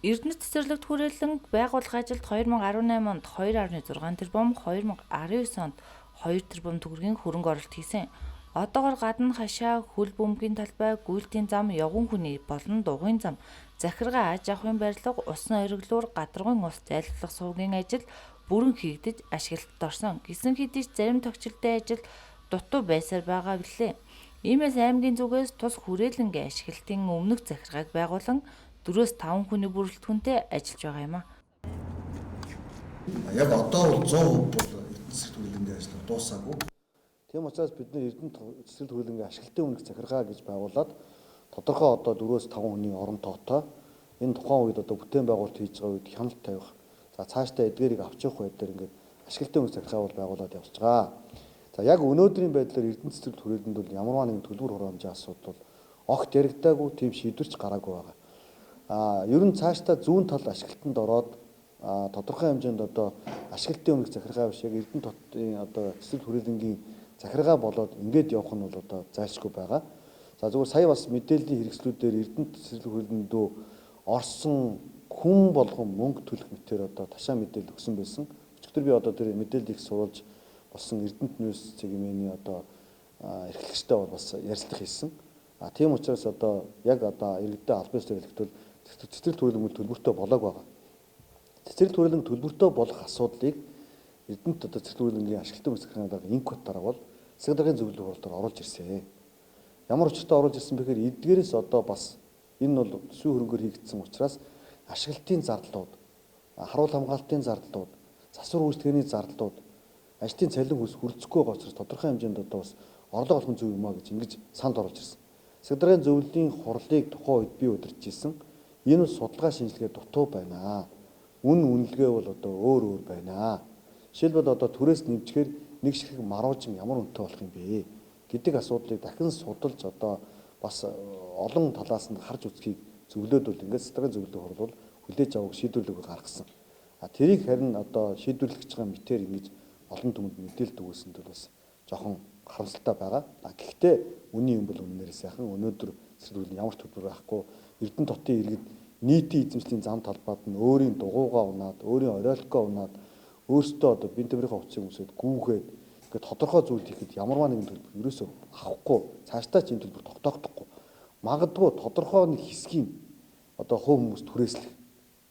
Эрдэнэт цэцэрлэгт хүрээлэн байгуулах ажилд 2018 онд 2.6 тэрбум, 2019 онд 2 тэрбум төгрөгийн хөрөнгө оруулалт хийсэн. Одоогоор гадна хашаа, хөл бөмбөгийн талбай, гүйлтийн зам, явган хүний болон дугуйн зам, захиргаа аж ахуйн барилга, усан ориглуур, гадаргуйн ус зайлуулах сувгийн ажил бүрэн хийгдэж ашиглалтад орсон. Гэсэн хэдий ч зарим тохиолдолтой ажил дутуу байсаар байгаа билээ. Иймээс аймгийн зүгээс тус хүрээлэнгийн ашиглалтын өмнөх захиргааг байгуулан 4-5 хүний бүрэлдэхүүнтэй ажиллаж байгаа юм а. Яг одоо бол 100% бол эрдэнэ цэцэрлэгт хүрээлэнгийн ажил дуусаагүй. Тийм учраас бид нэр эрдэнэ цэцэрлэгт хүрээлэнгийн ашиглалтын өмнөх захиргаа гэж байгуулад тодорхой одоо 4-5 хүний орон тоотой энэ тухайн үед одоо бүтээн байгуулалт хийж байгаа үед хяналт тавих. За цаашдаа эдгээрийг авч явах байдлаар ингээд ашиглалтын өмнөх захиргаа бол байгуулад явж байгаа. За яг өнөөдрийн байдлаар эрдэнэ цэцэрлэгт хүрээлэнд бол ямарваа нэгэн төлбөр хураамжийн асуудал огт яригдаагүй тийм шийдвэрч гараагүй байгаа. Ер нь цаашдаа зүүн тал ашиглалтанд ороод тодорхой хэмжээнд одоо ашиглалтын өмнөх захиргаа биш яг эрдэнэ тотын одоо цэцэрлэгт хүрээлэнгийн захиргаа болоод ингээд явах нь бол одоо зайлшгүй байгаа. За зүгээр сая бас мэдээллийн хэрэгслүүдээр эрдэнэ цэцэрлэгт хүрээлэндөө орсон хүн болгон мөнгө төлөх мэтээр одоо ташаа мэдээлэл өгсөн байсан. Өчигдөр би одоо тэр мэдээллийг суулж болсон Эрдэнэт ньюс цэгмээний одоо эрхлэгчтэй бол бас ярилцлага хийсэн. Тийм учраас одоо яг одоо иргэдэд албан ёсоор хэлэхдээ цэцэрлэгт хүрээлэн төлбөртэй болоог байгаа. Цэцэрлэгт хүрээлэн төлбөртэй болох асуудлыг Эрдэнэт одоо цэцэрлэгт хүрээлэнгийн ашиглалтын захиргааны дарга инкут дарга бол засаг даргын зөвлөлт хуралдаар оруулж ирсэн. Ямар учиртай оруулж ирсэн бэхээр эдгээрээс одоо бас энэ бол төсвийн хөрөнгөөр хийгдсэн учраас ашиглалтын зардлууд, харуул хамгаалтын зардлууд, засвар үйлчлэгээний зардлууд, ажлын цалин хөлс хүрдэхгүй байгаа учраас тодорхой хэмжээнд одоо бас орлого олох зөв юм а гэж ингэж санд оруулж ирсэн. Засаг даргын зөвлөлийн хурлыг тухайн үед би удирдах ирсэн. Энэ бол судалгаа шинжилгээ дутуу байна. Үн үнэлгээ бол одоо өөр байна. Жишээлбэл одоо түрээс нэмчихээр нэг ширхэг маруужин ямар үнэтэй болох юм бэ гэдэг асуудлыг дахин судалж одоо бас олон талаас нь харж үзхийг зөвлөөд бол ингээд засаг даргын зөвлөлийн хурал бол хүлээж авах шийдвэрлэг гаргасан. Тэрийг харин одоо шийдвэрлэж байгаа мэтэр ингэж олон түмэнд мэдээлэл өгөөсөнд бол бас жоохон харамсалтай байгаа. Гэхдээ үнийн юм бол үннээр сайхан өнөөдөр цэцэрлэгт ямар ч төлбөр байхгүй Эрдэнэ дотын иргэд нийтийн эзэмшлийн зам талбайд нь өөрийн дугуйгаа унаад, өөрийн оройлогоо унаад, өөрсдөө одоо бие тамирын хувцсыг өмсөд гүүгээд ингээд тодорхой зүйл хийхэд ямарваа нэгэн төлбөр ерөөсөө авахгүй цаашдаа ч энэ төлбөр тогтоохдохгүй. Магадгүй тодорхой нэг хэсгийн одоо хувь хүмүүс түрээслэх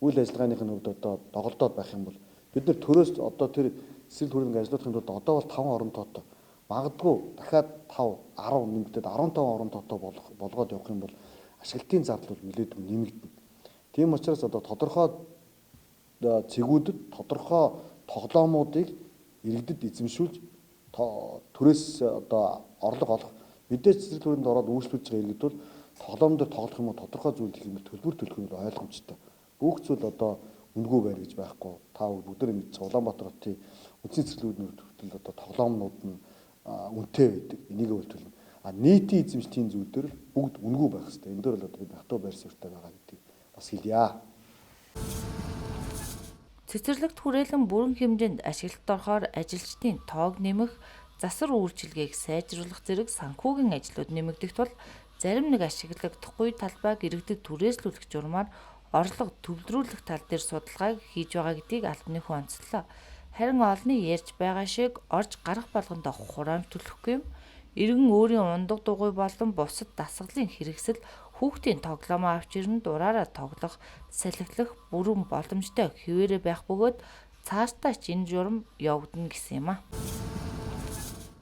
үйл ажиллагааныхын хувьд одоо доголдоод байх юм бол бид нар төрөөс одоо тэр цэцэрлэгт хүрээлэнгийн ажлуудын тулд одоо бол 5 орон тоотой магадгүй дахиад 5 10 нэмэгдээд 15 орон тоотой болгоод явах юм бол ашиглалтын зардал бол нэлээд нэмэгдэнэ. Тийм учраас одоо тодорхой цэгүүдэд тодорхой тоглоомуудыг иргэдэд эзэмшүүлж түрээс одоо орлого олох мэдээж цэцэрлэгт хүрээлэнд ороод үйлчлүүлж байгаа иргэд бол тоглоом дээр тоглох юм уу тодорхой зүйл хийх юм бол төлбөр төлөх нь ойлгомжтой. Бүх зүйл одоо үндгүй байр гэж байхгүй. Та бүгд мэдж Улаанбаатар хотын үндсэн цэцэрлэгүүд хүртэл одоо тоглоомнууд нь үнэтэй байдаг. Энийг үлдүүлнэ. Нийтийн эзэмшлийн зүйлдер бүгд үндгүй байх хэрэгтэй. Энэ дөр бол одоо бид хатуу байр суурьтай байгаа гэдгийг бас хэлье. Цэцэрлэгт хүрээлэн бүрэн хэмжээнд ашиглалтад орохоор ажилчдын тоог нэмэх, засвар үйлчилгээг сайжруулах зэрэг санхүүгийн ажлууд нэмэгдэх тул зарим нэг ашиглагдахгүй талбайг иргэдэд түрээслүүлэх журмаар орлого төвлөрүүлэх тал дээр судалгааг хийж байгаа гэдгийг албаны хүн онцлоо. Харин олонний ярьж байгаа шиг орж гарах болгондоо хураамж төлөхгүй юм. Иргэн өөрийн ундаг дугуй болон бусад дасгалын хэрэгсэл хүүхдийн тоглоомоо авч ирнэ дураараа тоглох, салхилах бүрэн боломжтой хэвээрээ байх бөгөөд цаашдаа ч энэ журам явагдана гэсэн юм а.